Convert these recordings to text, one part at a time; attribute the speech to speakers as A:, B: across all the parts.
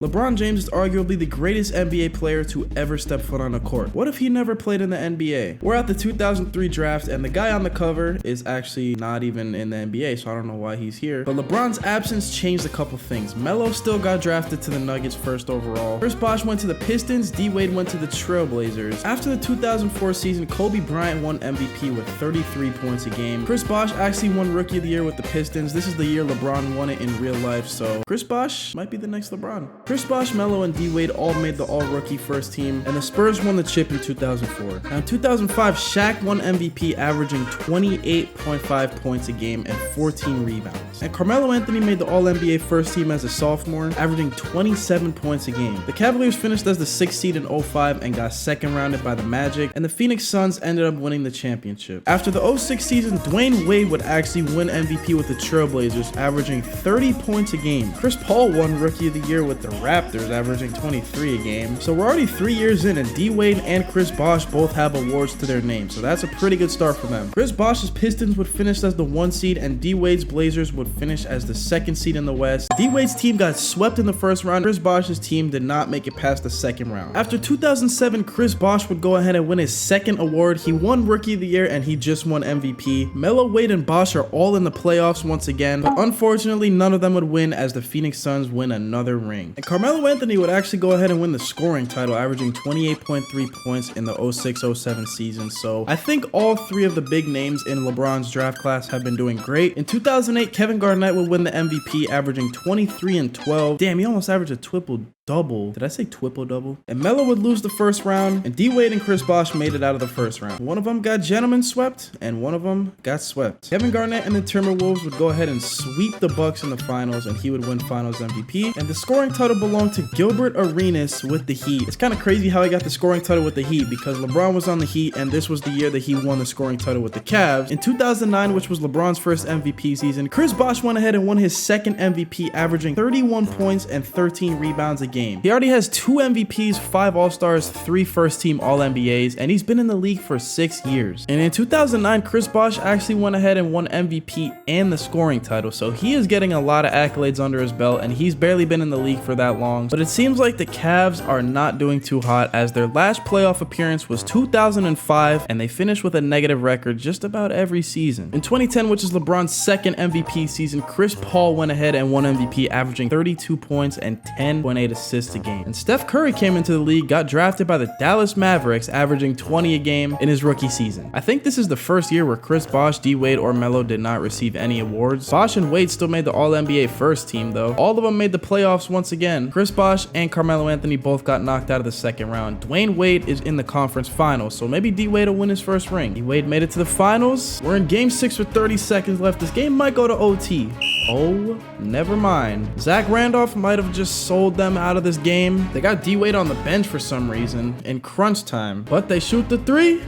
A: LeBron James is arguably the greatest NBA player to ever step foot on a court. What if he never played in the NBA? We're at the 2003 draft, and the guy on the cover is actually not even in the NBA, so I don't know why he's here. But LeBron's absence changed a couple things. Melo still got drafted to the Nuggets first overall. Chris Bosh went to the Pistons. D-Wade went to the Trailblazers. After the 2004 season, Kobe Bryant won MVP with 33 points a game. Chris Bosh actually won Rookie of the Year with the Pistons. This is the year LeBron won it in real life, so Chris Bosh might be the next LeBron. Chris Bosh, Melo, and D-Wade all made the all-rookie first team, and the Spurs won the chip in 2004. Now in 2005, Shaq won MVP, averaging 28.5 points a game and 14 rebounds. And Carmelo Anthony made the All-NBA first team as a sophomore, averaging 27 points a game. The Cavaliers finished as the 6th seed in 05 and got second rounded by the Magic, and the Phoenix Suns ended up winning the championship. After the 06 season, Dwyane Wade would actually win MVP with the Trailblazers, averaging 30 points a game. Chris Paul won Rookie of the Year with the Raptors, averaging 23 a game. So we're already 3 years in, and D-Wade and Chris Bosh both have awards to their name, so that's a pretty good start for them. Chris Bosh's Pistons would finish as the 1 seed, and D-Wade's Blazers would finish as the 2nd seed in the West. D-Wade's team got swept in the first round. Chris Bosh's team did not make it past the 2nd round. After 2007, Chris Bosh would go ahead and win his 2nd award. He won Rookie of the Year, and he just won MVP. Melo, Wade, and Bosh are all in the playoffs once again, but unfortunately, none of them would win as the Phoenix Suns win another ring. And Carmelo Anthony would actually go ahead and win the scoring title, averaging 28.3 points in the 06-07 season. So I think all 3 of the big names in LeBron's draft class have been doing great. In 2008, Kevin Garnett would win the MVP, averaging 23 and 12. Damn, he almost averaged a triple-double. Did I say triple-double? And Melo would lose the first round, and D-Wade and Chris Bosh made it out of the first round. One of them got gentlemen swept, and one of them got swept. Kevin Garnett and the Timberwolves would go ahead and sweep the Bucks in the finals, and he would win finals MVP. And the scoring title belonged to Gilbert Arenas with the Heat. It's kind of crazy how he got the scoring title with the Heat, because LeBron was on the Heat, and this was the year that he won the scoring title with the Cavs. In 2009, which was LeBron's first MVP season, Chris Bosh went ahead and won his 2nd MVP, averaging 31 points and 13 rebounds a game. He already has 2 MVPs, 5 All-Stars, 3 first-team All-NBAs, and he's been in the league for 6 years. And in 2009, Chris Bosh actually went ahead and won MVP and the scoring title, so he is getting a lot of accolades under his belt, and he's barely been in the league for that long. But it seems like the Cavs are not doing too hot, as their last playoff appearance was 2005, and they finished with a negative record just about every season. In 2010, which is LeBron's 2nd MVP season, Chris Paul went ahead and won MVP, averaging 32 points and 10.8 assists a game. And Steph Curry came into the league, got drafted by the Dallas Mavericks, averaging 20 a game in his rookie season. I think this is the first year where Chris Bosh, D-Wade, or Melo did not receive any awards. Bosh and Wade still made the All-NBA first team though. All of them made the playoffs once again. Chris Bosh and Carmelo Anthony both got knocked out of the 2nd round. Dwyane Wade is in the conference finals, so maybe D-Wade will win his first ring. D-Wade made it to the finals. We're in game 6 with 30 seconds left. This game might go to OT. Oh, never mind. Zach Randolph might have just sold them out of this game. They got D-Wade on the bench for some reason in crunch time, but they shoot the 3.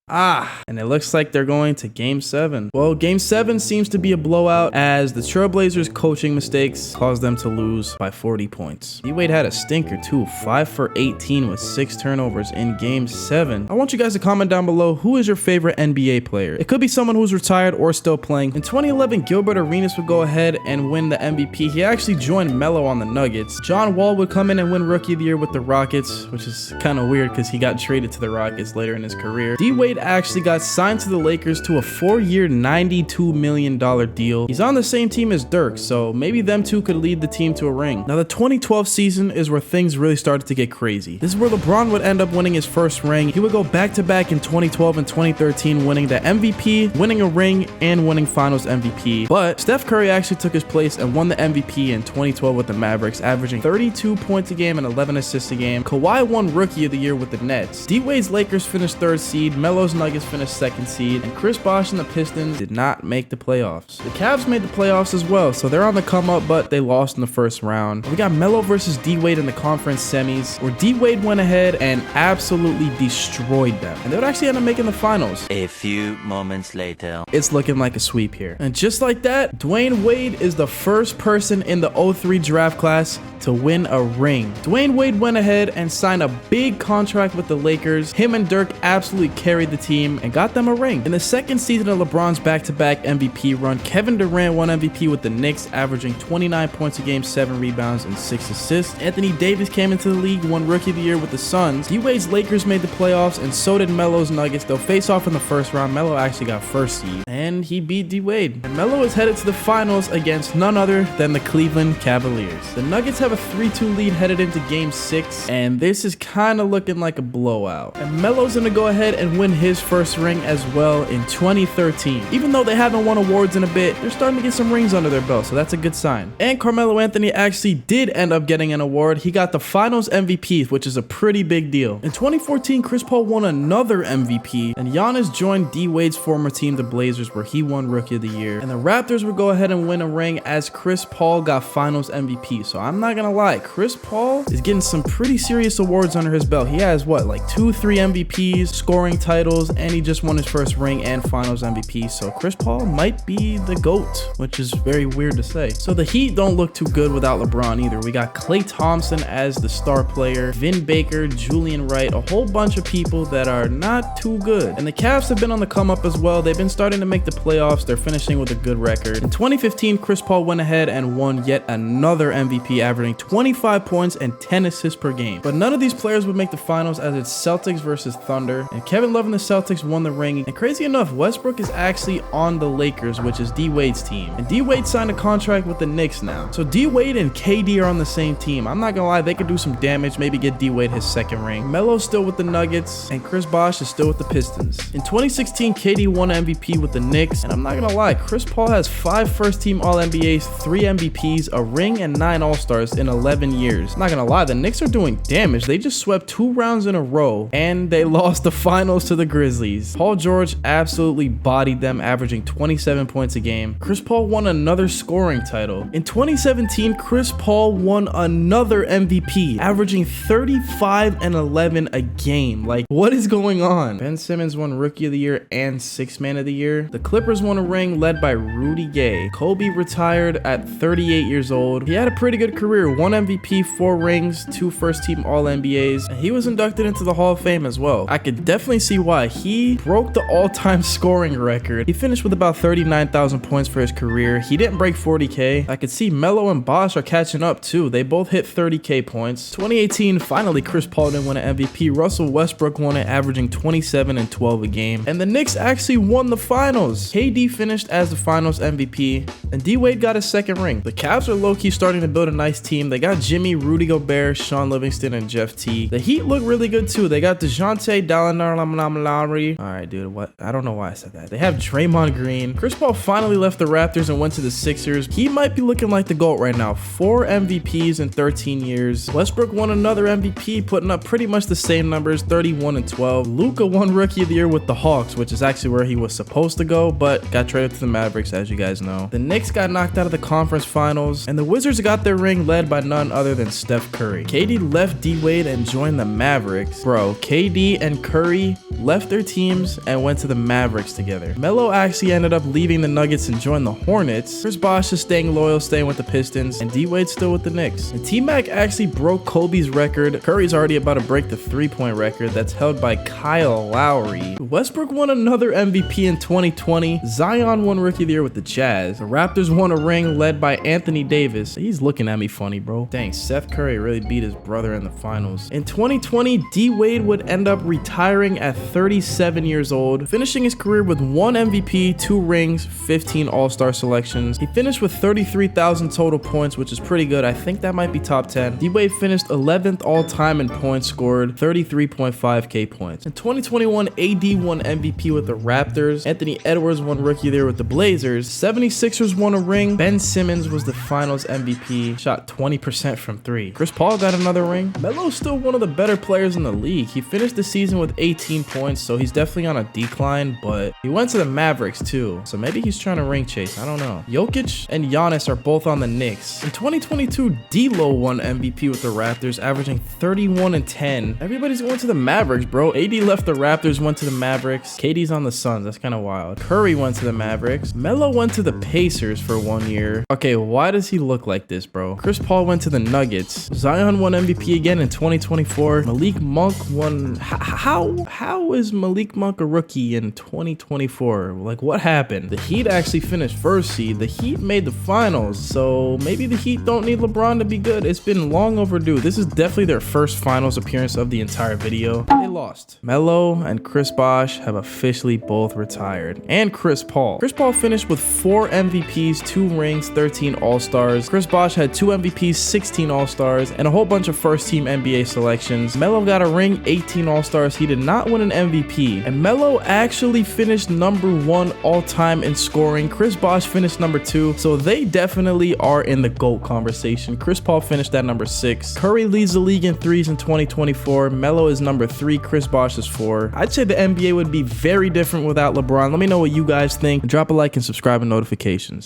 A: And it looks like they're going to game 7. Well, game 7 seems to be a blowout, as the Trailblazers' coaching mistakes caused them to lose by 40 points. D-Wade had a stinker too, 5 for 18 with 6 turnovers in game 7. I want you guys to comment down below, who is your favorite NBA player? It could be someone who's retired or still playing. In 2011, Gilbert Arenas would go ahead and win the MVP. He actually joined Melo on the Nuggets. John Wall would come in and win Rookie of the Year with the Rockets, which is kind of weird because he got traded to the Rockets later in his career. D-Wade actually got signed to the Lakers to a 4-year, $92 million deal. He's on the same team as Dirk, so maybe them two could lead the team to a ring. Now, the 2012 season is where things really started to get crazy. This is where LeBron would end up winning his first ring. He would go back-to-back in 2012 and 2013, winning the MVP, winning a ring, and winning Finals MVP. But Steph Curry actually took his place and won the MVP in 2012 with the Mavericks, averaging 32 points a game and 11 assists a game. Kawhi won Rookie of the Year with the Nets. D-Wade's Lakers finished 3rd seed, Melo's Nuggets finished 2nd seed, and Chris Bosh and the Pistons did not make the playoffs. The Cavs made the playoffs as well, so they're on the come up, but they lost in the first round. We got Melo versus D-Wade in the conference semis, where D-Wade went ahead and absolutely destroyed them, and they would actually end up making the finals.
B: A few moments later,
A: it's looking like a sweep here. And just like that, Dwyane Wade is the first person in the 03 draft class to win a ring. Dwyane Wade went ahead and signed a big contract with the Lakers. Him and Dirk absolutely carried the the team and got them a ring. In the second season of LeBron's back-to-back MVP run, Kevin Durant won MVP with the Knicks, averaging 29 points a game, 7 rebounds, and 6 assists. Anthony Davis came into the league, won Rookie of the Year with the Suns. D-Wade's Lakers made the playoffs, and so did Melo's Nuggets. They'll face off in the first round. Melo actually got first seed, and he beat D-Wade. And Melo is headed to the finals against none other than the Cleveland Cavaliers. The Nuggets have a 3-2 lead headed into Game 6, and this is kind of looking like a blowout. And Melo's gonna go ahead and win his first ring as well in 2013. Even though they haven't won awards in a bit, they're starting to get some rings under their belt, so that's a good sign. And Carmelo Anthony actually did end up getting an award. He got the Finals MVP, which is a pretty big deal. In 2014, Chris Paul won another MVP, and Giannis joined D-Wade's former team, the Blazers, where he won Rookie of the Year. And the Raptors would go ahead and win a ring as Chris Paul got Finals MVP. So I'm not gonna lie, Chris Paul is getting some pretty serious awards under his belt. He has what, like 2-3 MVPs, scoring titles, and he just won his first ring and Finals MVP. So Chris Paul might be the GOAT, which is very weird to say. So the Heat don't look too good without LeBron either. We got Klay Thompson as the star player, Vin Baker, Julian Wright, a whole bunch of people that are not too good. And the Cavs have been on the come up as well. They've been starting to make the playoffs. They're finishing with a good record. In 2015, Chris Paul went ahead and won yet another MVP, averaging 25 points and 10 assists per game. But none of these players would make the finals, as it's Celtics versus Thunder. And Kevin Love and the Celtics won the ring. And crazy enough, Westbrook is actually on the Lakers, which is D-Wade's team. And D-Wade signed a contract with the Knicks now. So D-Wade and KD are on the same team. I'm not gonna lie, they could do some damage, maybe get D-Wade his second ring. Melo's still with the Nuggets, and Chris Bosh is still with the Pistons. In 2016, KD won MVP with the Knicks, and I'm not gonna lie, Chris Paul has 5 first-team All-NBAs, 3 MVPs, a ring, and 9 All-Stars in 11 years. I'm not gonna lie, the Knicks are doing damage. They just swept 2 rounds in a row, and they lost the finals to the Grizzlies. Paul George absolutely bodied them, averaging 27 points a game. Chris Paul won another scoring title. In 2017, Chris Paul won another MVP, averaging 35 and 11 a game. Like, what is going on? Ben Simmons won Rookie of the Year and 6th Man of the Year. The Clippers won a ring led by Rudy Gay. Kobe retired at 38 years old. He had a pretty good career, 1 MVP, 4 rings, 2 first-team All-NBAs, and he was inducted into the Hall of Fame as well. I could definitely see why. He broke the all-time scoring record. He finished with about 39,000 points for his career. He didn't break 40K. I could see Melo and Bosh are catching up too. They both hit 30K points. 2018, finally Chris Paul didn't win an MVP. Russell Westbrook won it, averaging 27 and 12 a game. And the Knicks actually won the finals. KD finished as the finals MVP, and D-Wade got his second ring. The Cavs are low-key starting to build a nice team. They got Jimmy, Rudy Gobert, Sean Livingston, and Jeff Teague. The Heat look really good too. They got DeJounte, Dallinari. All right, dude, what? I don't know why I said that. They have Draymond Green. Chris Paul finally left the Raptors and went to the Sixers. He might be looking like the GOAT right now. 4 MVPs in 13 years. Westbrook won another MVP, putting up pretty much the same numbers, 31 and 12. Luka won Rookie of the Year with the Hawks, which is actually where he was supposed to go, but got traded to the Mavericks, as you guys know. The Knicks got knocked out of the conference finals, and the Wizards got their ring led by none other than Steph Curry. KD left D-Wade and joined the Mavericks. Bro, KD and Curry left their teams and went to the Mavericks together. Melo actually ended up leaving the Nuggets and joined the Hornets. Chris Bosh is staying loyal, staying with the Pistons, and D-Wade's still with the Knicks. And T-Mac actually broke Kobe's record. Curry's already about to break the 3-point record that's held by Kyle Lowry. Westbrook won another MVP in 2020. Zion won Rookie of the Year with the Jazz. The Raptors won a ring led by Anthony Davis. He's looking at me funny, bro. Dang, Seth Curry really beat his brother in the finals. In 2020, D-Wade would end up retiring at 37 years old, finishing his career with 1 MVP, 2 rings, 15 All-Star selections. He finished with 33,000 total points, which is pretty good. I think that might be top 10. D-Wade finished 11th all-time in points scored, 33.5K points. In 2021, AD won MVP with the Raptors. Anthony Edwards won Rookie of the Year with the Blazers. 76ers won a ring. Ben Simmons was the finals MVP, shot 20% from 3. Chris Paul got another ring. Melo's still one of the better players in the league. He finished the season with 18 points, so he's definitely on a decline, but he went to the Mavericks too, so maybe he's trying to ring chase. I don't know. Jokic and Giannis are both on the Knicks. In 2022, D'Lo won MVP with the Raptors, averaging 31 and 10. Everybody's going to the Mavericks, bro. AD left the Raptors, went to the Mavericks. KD's on the Suns. That's kind of wild. Curry went to the Mavericks. Melo went to the Pacers for 1 year. Okay, why does he look like this, bro? Chris Paul went to the Nuggets. Zion won MVP again in 2024. Malik Monk won. How is is Malik Monk a rookie in 2024? Like, what happened? The Heat actually finished first seed. The Heat made the finals, so maybe the Heat don't need LeBron to be good. It's been long overdue. This is definitely their first finals appearance of the entire video. They lost. Melo and Chris Bosh have officially both retired. And Chris Paul. Chris Paul finished with 4 MVPs, 2 rings, 13 All-Stars. Chris Bosh had 2 MVPs, 16 All-Stars, and a whole bunch of first-team NBA selections. Melo got a ring, 18 All-Stars. He did not win an MVP. And Melo actually finished #1 all-time in scoring. Chris Bosh finished #2, so they definitely are in the GOAT conversation. Chris Paul finished at #6. Curry leads the league in threes in 2024. Melo is #3. Chris Bosh is 4. I'd say the NBA would be very different without LeBron. Let me know what you guys think. Drop a like and subscribe and notifications.